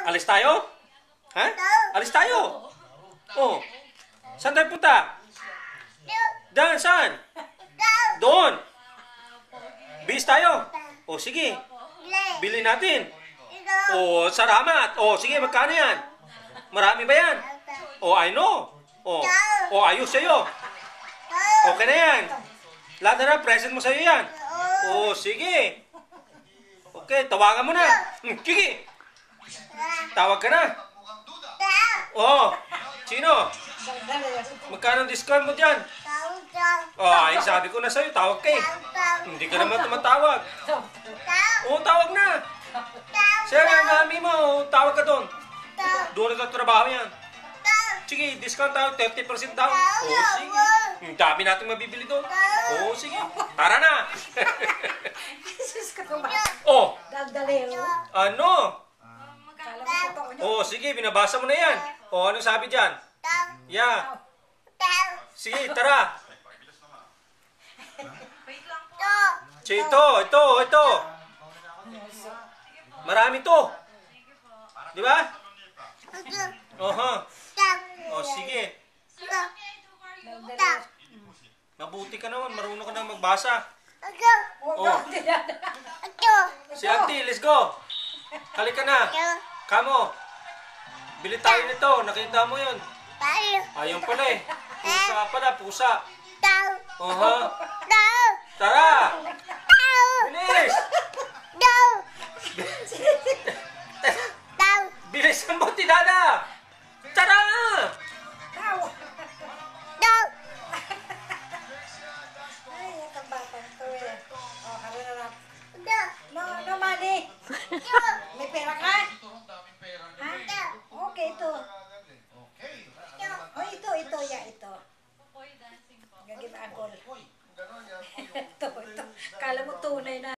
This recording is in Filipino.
Alis tayo? Ha? Alis tayo? Oh. Saan tayo punta? Dan, saan? Doon. Bis tayo. Oh, sige. Bili natin. Oh, salamat. Oh, sige, magkano yan? Marami ba yan? Oh, I know. Oh, ayos sa'yo. Okay na yan. Lahat na present mo sa'yo yan. Oh, sige. Okay, tawagan mo na. Sige. Tawag ka na. Oh, sino? Magkano ang discount mo dyan? Oh, ay, sabi ko na sa'yo, tawag ka eh. Hindi ka naman tumatawag. Oh, tawag na. Siya nga, mami mo, tawag ka doon. Doon na trabaho yan. Sige, discount tayo, 30% daw. Oh, sige. Dami natin mabibili doon. Oh, sige. Tara na. Oh. Ano? Oh, sige, binabasa mo na yan. Oh, anong sabi dyan? Yeah. Sige, tara. Ito. Marami to. Di ba? Oh, sige. Mabuti ka naman, marunong ka na magbasa. Oh. Si Auntie, let's go. Halika na. Kamo. Bili tayo nito, nakita mo yun. Ayun pala eh. Pusa pala, pusa. Tara. Bilis. Bilis ang buti, Dada. Tara. No money. May pera ka? Ha? Okay, ito. Oh, ito. Gagawin ako.